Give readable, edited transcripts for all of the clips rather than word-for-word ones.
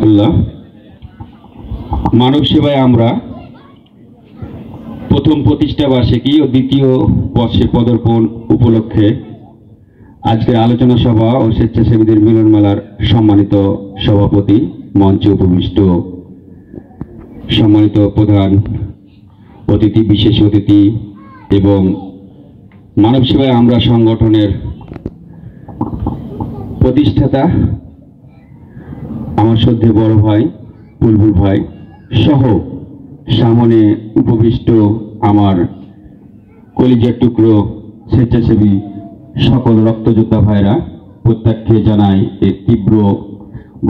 আল্লাহ মানব সেবায় আমরা প্রথম প্রতিষ্ঠা বার্ষিকী ও দ্বিতীয় বর্ষে পদার্পণ উপলক্ষে আজকের আলোচনা সভা ও স্বেচ্ছাসেবীদের মিলন মেলার সম্মানিত সভাপতি, মঞ্চে উপবিষ্ট সম্মানিত প্রধান অতিথি, বিশেষ অতিথি এবং মানব সেবায় আমরা সংগঠনের প্রতিষ্ঠাতা আমার শ্রদ্ধেয় বড় ভাই বুলবুল ভাই সহ সামনে উপবিষ্ট আমার কলিজার টুকরো স্বেচ্ছাসেবী সকল রক্তযোদ্ধা ভাইরা, প্রত্যেককে জানাই এই তীব্র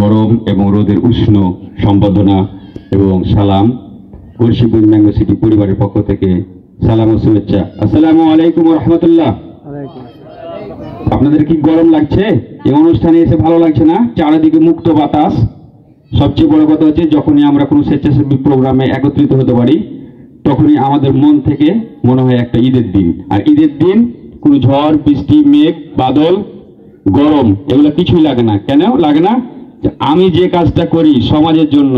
গরম এবং রোদের উষ্ণ সম্বর্ধনা এবং সালাম। কলসিপুর ম্যাঙ্গো সিটি পরিবারের পক্ষ থেকে সালাম ও শুভেচ্ছা। আসসালামু আলাইকুম ওয়া রাহমাতুল্লাহ। আপনাদের কি গরম লাগছে? এই অনুষ্ঠানে এসে ভালো লাগছে না? চারিদিকে মুক্ত বাতাস। সবচেয়ে বড় কথা হচ্ছে, যখনই আমরা কোনো স্বেচ্ছাসেবী প্রোগ্রামে একত্রিত হতে পারি তখনই আমাদের মন থেকে মনে হয় একটা ঈদের দিন। আর ঈদের দিন কোনো ঝড় বৃষ্টি, মেঘ বাদল, গরম এগুলো কিছুই লাগে না। কেন লাগে না? আমি যে কাজটা করি সমাজের জন্য,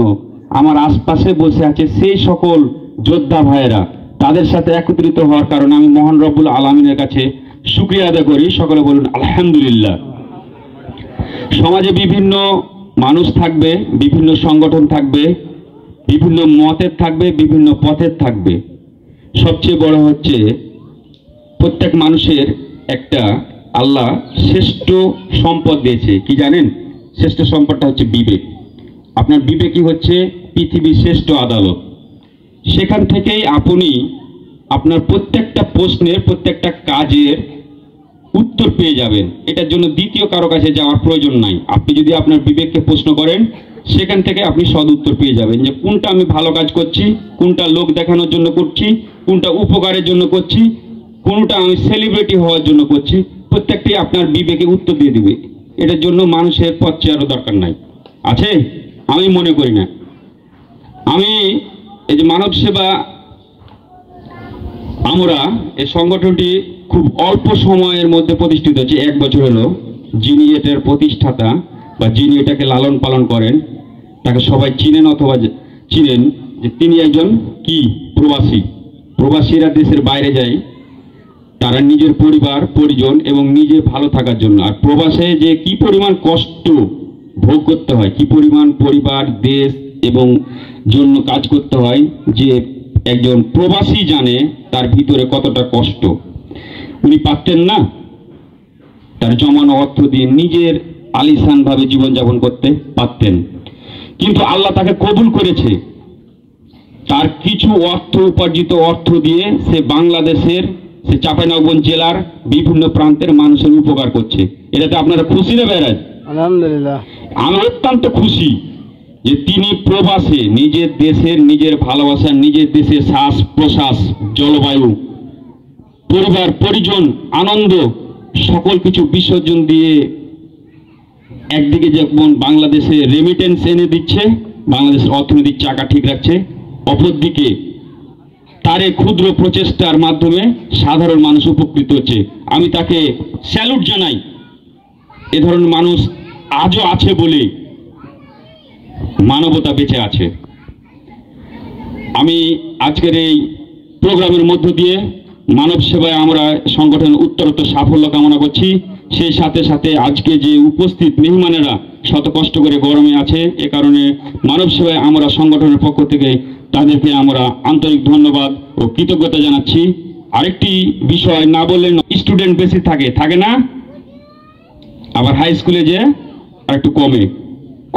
আমার আশপাশে বসে আছে সেই সকল যোদ্ধা ভাইয়েরা, তাদের সাথে একত্রিত হওয়ার কারণে আমি মহান রব্বুল আলামিনের কাছে শুকরিয়া আদায় করি। সকলে বলুন আলহামদুলিল্লাহ। সমাজে বিভিন্ন মানুষ থাকবে, বিভিন্ন সংগঠন থাকবে, বিভিন্ন মতের থাকবে, বিভিন্ন পথের থাকবে। সবচেয়ে বড় হচ্ছে প্রত্যেক মানুষের একটা আল্লাহ শ্রেষ্ঠ সম্পদ দিয়েছে। কি জানেন? শ্রেষ্ঠ সম্পদটা হচ্ছে বিবেক। আপনার বিবেকই হচ্ছে পৃথিবীর শ্রেষ্ঠ আদালত। সেখান থেকেই আপনি আপনার প্রত্যেকটা প্রশ্নের, প্রত্যেকটা কাজের উত্তর পেয়ে যাবেন। এটার জন্য দ্বিতীয় কারো কাছে যাওয়ার প্রয়োজন নাই। আপনি যদি আপনার বিবেককে প্রশ্ন করেন, সেখান থেকে আপনি সদ উত্তর পেয়ে যাবেন যে কোনটা আমি ভালো কাজ করছি, কোনটা লোক দেখানোর জন্য করছি, কোনটা উপকারের জন্য করছি, কোনটা আমি সেলিব্রিটি হওয়ার জন্য করছি। প্রত্যেকটি আপনার বিবেকে উত্তর দিয়ে দিবে। এটার জন্য মানুষের পথ চেয়ারও দরকার নাই। আছে? আমি মনে করি না। আমি এই যে মানব সেবা, আমরা এই সংগঠনটি খুব অল্প সময়ের মধ্যে প্রতিষ্ঠিত হচ্ছে, 1 বছর হলো। যিনি এটার প্রতিষ্ঠাতা বা যিনি এটাকে লালন পালন করেন তাকে সবাই চিনেন অথবা চিনেন যে তিনি একজন কি প্রবাসী। প্রবাসীরা দেশের বাইরে যায় তারা নিজের পরিবার পরিজন এবং নিজে ভালো থাকার জন্য। আর প্রবাসে যে কি পরিমাণ কষ্ট ভোগ করতে হয়, কি পরিমাণ পরিবার, দেশ এবং জন্য কাজ করতে হয়, যে একজন প্রবাসী জানে তার ভিতরে কতটা কষ্ট। উনি পারতেন না তার জমানো অর্থ দিয়ে নিজের আলিশান ভাবে জীবনযাপন করতে পারতেন, কিন্তু আল্লাহ তাকে কবুল করেছে। তার কিছু অর্থ, উপার্জিত অর্থ দিয়ে সে বাংলাদেশের, সে চাঁপাইনবাবগঞ্জ জেলার বিভিন্ন প্রান্তের মানুষের উপকার করছে। এটাতে আপনারা খুশি না বেরাজ? আলহামদুলিল্লাহ। আমি অত্যন্ত খুশি যে তিনি প্রবাসে নিজের দেশের, নিজের ভালোবাসা, নিজের দেশের শ্বাস প্রশ্বাস, জলবায়ু, পরিবার পরিজন, আনন্দ সকল কিছু বিসর্জন দিয়ে একদিকে যেমন বাংলাদেশে রেমিটেন্স এনে দিচ্ছে, বাংলাদেশের অর্থনৈতিক চাকা ঠিক রাখছে, অপরদিকে তার এই ক্ষুদ্র প্রচেষ্টার মাধ্যমে সাধারণ মানুষ উপকৃত হচ্ছে। আমি তাকে স্যালুট জানাই। এ ধরনের মানুষ আজও আছে বলে মানবতা বেঁচে আছে। আমি আজকের এই প্রোগ্রামের মধ্য দিয়ে মানব সেবায় আমরা সংগঠনের উত্তরোত্তর সাফল্য কামনা করছি। সেই সাথে সাথে আজকে যে উপস্থিত মেহমানেরা শত কষ্ট করে গরমে আছে, এ কারণে মানব সেবায় আমরা সংগঠনের পক্ষ থেকে তাদেরকে আমরা আন্তরিক ধন্যবাদ ও কৃতজ্ঞতা জানাচ্ছি। আরেকটি বিষয় না বললে, স্টুডেন্ট বেশি থাকে না, আবার হাই স্কুলে যে আর একটু কমে,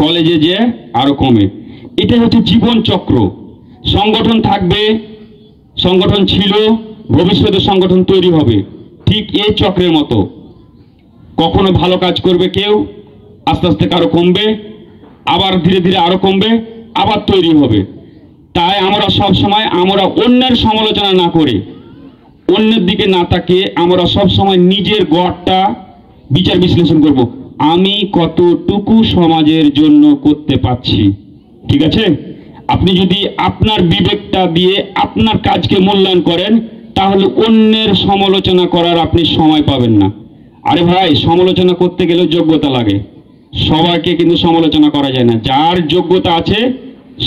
কলেজে যে আরো কমে। এটা হচ্ছে জীবন চক্র। সংগঠন থাকবে, সংগঠন ছিল, ভবিষ্যতে সংগঠন তৈরি হবে। ঠিক এই চক্রের মতো, কখনো ভালো কাজ করবে কেউ, আস্তে আস্তে কারো কমবে, আবার ধীরে ধীরে আরো কমবে, আবার তৈরি হবে। তাই আমরা সব সময় আমরা অন্যের সমালোচনা না করে, অন্যের দিকে না তাকিয়ে আমরা সব সময় নিজের গড়টা বিচার বিশ্লেষণ করব। আমি কতটুকু সমাজের জন্য করতে পারছি। ঠিক আছে? আপনি যদি আপনার বিবেকটা দিয়ে আপনার কাজকে মূল্যায়ন করেন, তাহলে অন্যের সমালোচনা করার আপনি সময় পাবেন না। আরে ভাই, সমালোচনা করতে গেলে যোগ্যতা লাগে। সবাইকে কিন্তু সমালোচনা করা যায় না। যার যোগ্যতা আছে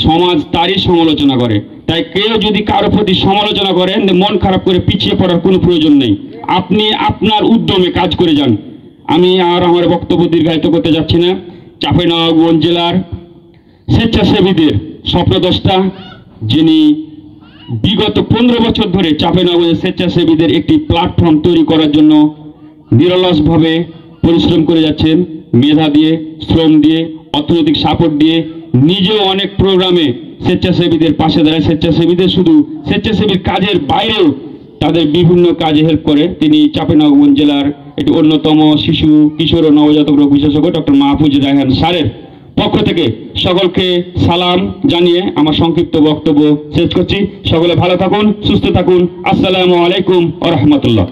সমাজ তারই সমালোচনা করে। তাই কেউ যদি কারো প্রতি সমালোচনা করেন, মন খারাপ করে পিছিয়ে পড়ার কোনো প্রয়োজন নেই। আপনি আপনার উদ্যমে কাজ করে যান। আমি আর আমার বক্তব্য দীর্ঘায়িত করতে যাচ্ছি না। চাঁপাইনবাবগঞ্জ জেলার স্বেচ্ছাসেবীদের স্বপ্নদ্রষ্টা, যিনি বিগত 15 বছর ধরে চাঁপাইনবাবগঞ্জের স্বেচ্ছাসেবীদের একটি প্ল্যাটফর্ম তৈরি করার জন্য নিরলসভাবে পরিশ্রম করে যাচ্ছেন, মেধা দিয়ে, শ্রম দিয়ে, অর্থনৈতিক সাপোর্ট দিয়ে, নিজেও অনেক প্রোগ্রামে স্বেচ্ছাসেবীদের পাশে দাঁড়ায়। স্বেচ্ছাসেবীদের শুধু স্বেচ্ছাসেবীর কাজের বাইরেও তাদের বিভিন্ন কাজে হেল্প করে। তিনি চাঁপাইনবাবগঞ্জ জেলার একটি অন্যতম শিশু, কিশোর ও নবজাতক রোগ বিশেষজ্ঞ ডক্টর মাহফুজ রায়হান স্যারের পক্ষ থেকে সকলকে সালাম জানিয়ে আমার সংক্ষিপ্ত বক্তব্য শেষ করছি। সকলে ভালো থাকুন, সুস্থ থাকুন। আসসালামু আলাইকুম ওয়া রাহমাতুল্লাহ।